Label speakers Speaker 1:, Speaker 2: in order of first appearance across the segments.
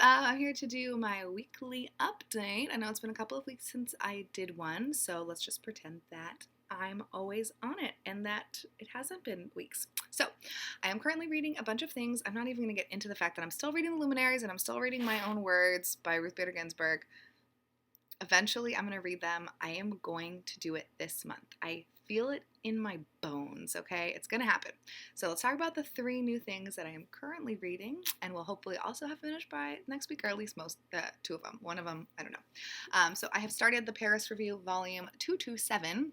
Speaker 1: I'm here to do my weekly update. I know it's been a couple of weeks since I did one, so let's just pretend that I'm always on it and that it hasn't been weeks. So, I am currently reading a bunch of things. I'm not even going to get into the fact that I'm still reading The Luminaries and I'm still reading My Own Words by Ruth Bader Ginsburg. Eventually, I'm going to read them. I am going to do it this month. I feel it in my bones, okay? It's going to happen. So let's talk about the 3 new things that I am currently reading, and we'll hopefully also have finished by next week, or at least 2 of them. One of them, I don't know. So I have started the Paris Review Volume 227.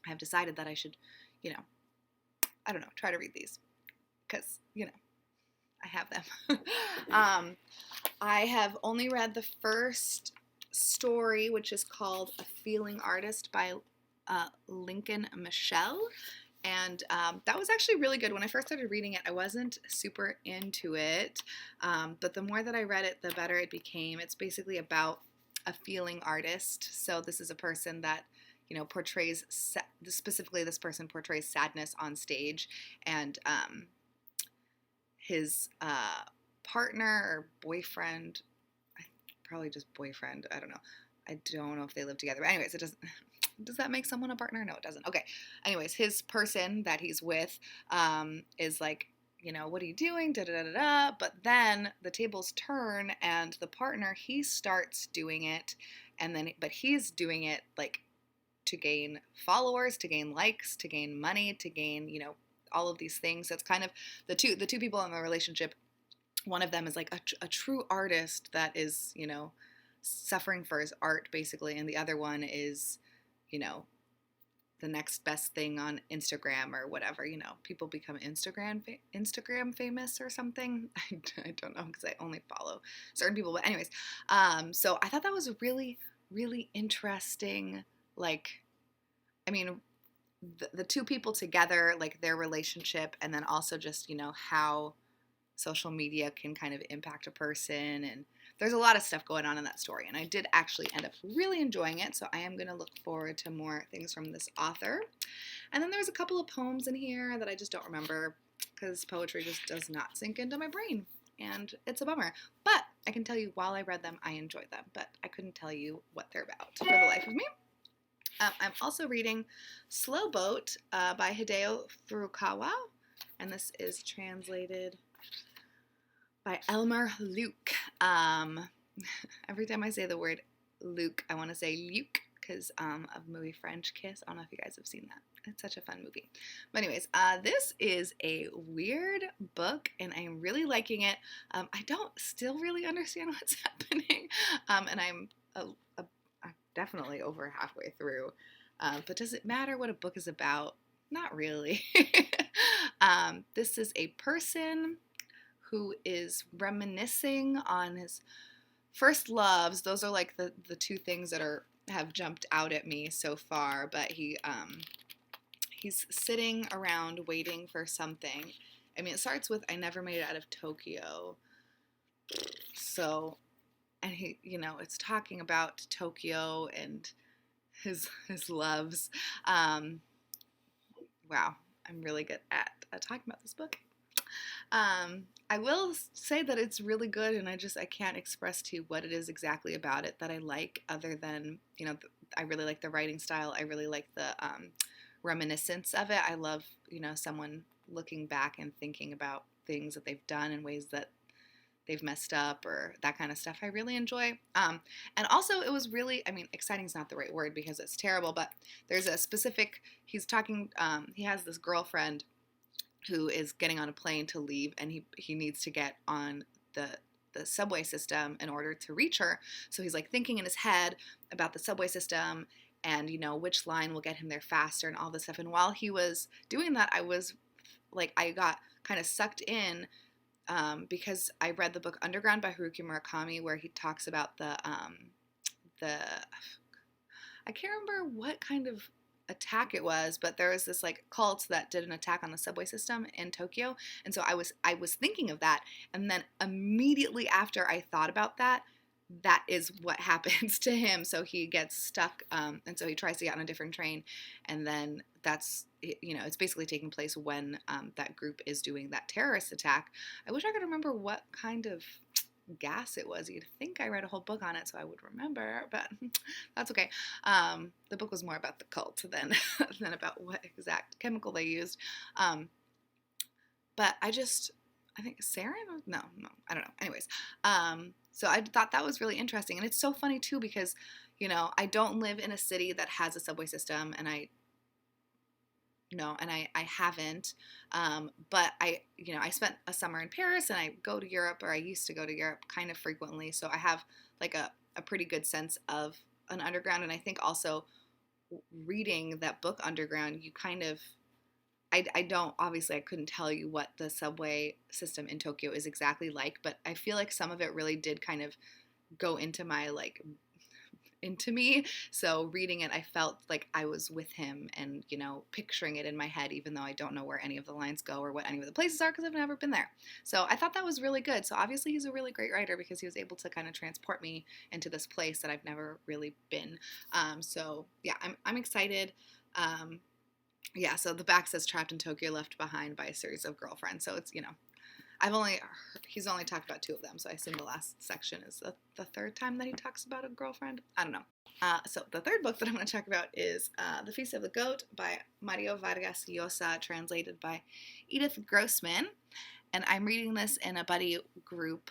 Speaker 1: I have decided that I should, I don't know, try to read these because, I have them. I have only read the first story, which is called A Feeling Artist by Lincoln Michelle, and that was actually really good. When I first started reading it, I wasn't super into it, but the more that I read it, the better it became. It's basically about a feeling artist. So this is a person that portrays, specifically this person portrays sadness on stage, and his partner or boyfriend, probably just boyfriend, I don't know. I don't know if they live together. But anyways, it doesn't. Does that make someone a partner? No, it doesn't. Okay. Anyways, his person that he's with is like, what are you doing? Da da da da da. But then the tables turn, and the partner, he starts doing it, but he's doing it like to gain followers, to gain likes, to gain money, to gain all of these things. So it's kind of the two people in the relationship. One of them is like a true artist that is suffering for his art basically, and the other one is the next best thing on Instagram or whatever. People become Instagram famous or something. I don't know because I only follow certain people. But anyways, so I thought that was a really, really interesting, the 2 people together, like their relationship, and then also just, how social media can kind of impact a person, and there's a lot of stuff going on in that story, and I did actually end up really enjoying it, so I am going to look forward to more things from this author. And then there's a couple of poems in here that I just don't remember because poetry just does not sink into my brain, and it's a bummer. But I can tell you while I read them, I enjoyed them, but I couldn't tell you what they're about for the life of me. I'm also reading Slowboat by Hideo Furukawa, and this is translated by Elmer Luke. Every time I say the word Luke, I want to say Luke because of the movie French Kiss. I don't know if you guys have seen that. It's such a fun movie. But anyways, this is a weird book, and I'm really liking it. I don't still really understand what's happening, and I'm definitely over halfway through. But does it matter what a book is about? Not really. This is a person who is reminiscing on his first loves. Those are like the 2 things that have jumped out at me so far. But he's sitting around waiting for something. I mean, it starts with "I never made it out of Tokyo." So, and he, it's talking about Tokyo and his loves. Wow, I'm really good at talking about this book. I will say that it's really good, and I can't express to you what it is exactly about it that I like, other than, I really like the writing style. I really like the reminiscence of it. I love, someone looking back and thinking about things that they've done in ways that they've messed up or that kind of stuff. I really enjoy. And also it was really, exciting is not the right word because it's terrible, but there's a specific, he's talking, he has this girlfriend who is getting on a plane to leave, and he needs to get on the subway system in order to reach her. So he's like thinking in his head about the subway system and which line will get him there faster and all this stuff. And while he was doing that, I got kind of sucked in because I read the book Underground by Haruki Murakami, where he talks about the I can't remember what kind of attack it was, but there was this cult that did an attack on the subway system in Tokyo, and so I was thinking of that, and then immediately after I thought about that is what happens to him. So he gets stuck, and so he tries to get on a different train, and then that's, it's basically taking place when that group is doing that terrorist attack. I wish I could remember what kind of gas it was. You'd think I read a whole book on it so I would remember, but that's okay. The book was more about the cult than than about what exact chemical they used. Um, but I think sarin? No, I don't know. Anyways, so I thought that was really interesting, and it's so funny too because, I don't live in a city that has a subway system, and I haven't. But I spent a summer in Paris, and I go to Europe, or I used to go to Europe kind of frequently, so I have like a pretty good sense of an underground, and I think also reading that book Underground, you kind of I don't, obviously I couldn't tell you what the subway system in Tokyo is exactly like, but I feel like some of it really did kind of go into my like into me. So reading it, I felt like I was with him and, picturing it in my head, even though I don't know where any of the lines go or what any of the places are because I've never been there. So I thought that was really good. So obviously he's a really great writer because he was able to kind of transport me into this place that I've never really been. So yeah, I'm excited. Yeah, so the back says trapped in Tokyo, left behind by a series of girlfriends. So it's, he's only talked about two of them. So I assume the last section is the third time that he talks about a girlfriend. I don't know. So the third book that I'm going to talk about is The Feast of the Goat by Mario Vargas Llosa, translated by Edith Grossman. And I'm reading this in a buddy group.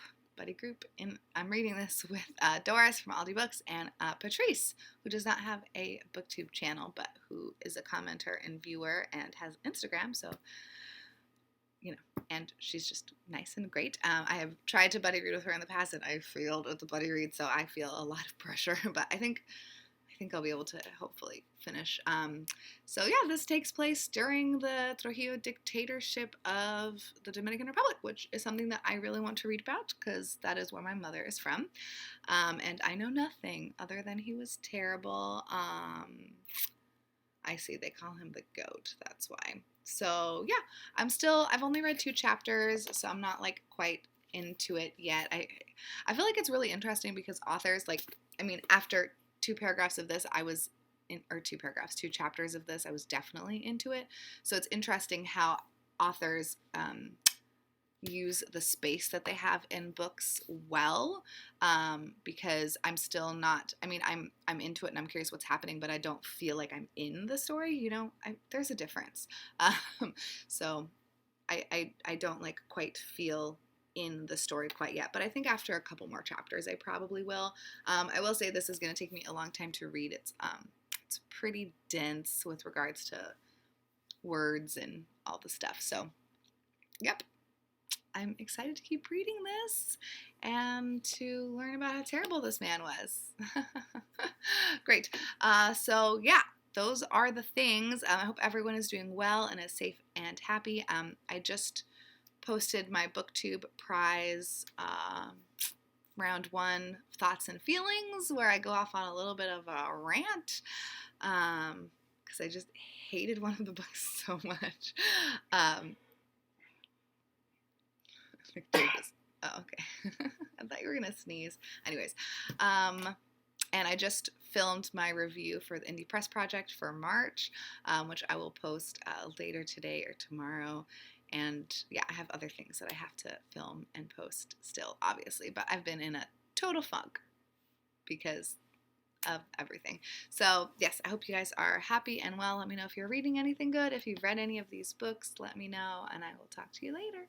Speaker 1: And I'm reading this with Doris from Aldi Books and Patrice, who does not have a booktube channel, but who is a commenter and viewer and has Instagram. So, and she's just nice and great. I have tried to buddy read with her in the past, and I failed with the buddy read, so I feel a lot of pressure. But I think I'll be able to hopefully finish. So yeah, this takes place during the Trujillo dictatorship of the Dominican Republic, which is something that I really want to read about because that is where my mother is from. And I know nothing other than he was terrible. I see they call him the goat. That's why. So yeah, I've only read 2 chapters, so I'm not like quite into it yet. I feel like it's really interesting because authors after 2 paragraphs of this, I was in, or 2 paragraphs, 2 chapters of this, I was definitely into it. So it's interesting how authors use the space that they have in books well, because I'm still not, I'm into it and I'm curious what's happening, but I don't feel like I'm in the story, there's a difference. So I don't like quite feel in the story quite yet, but I think after a couple more chapters I probably will. I will say this is going to take me a long time to read. It's pretty dense with regards to words and all the stuff. So yep, I'm excited to keep reading this and to learn about how terrible this man was. Great. So yeah, those are the things. I hope everyone is doing well and is safe and happy. I just posted my booktube prize round 1 thoughts and feelings, where I go off on a little bit of a rant because I just hated one of the books so much. Oh, okay. I thought you were gonna sneeze. Anyways, and I just filmed my review for the Indie Press Project for March, which I will post later today or tomorrow. And yeah, I have other things that I have to film and post still, obviously, but I've been in a total funk because of everything. So yes, I hope you guys are happy and well. Let me know if you're reading anything good. If you've read any of these books, let me know, and I will talk to you later.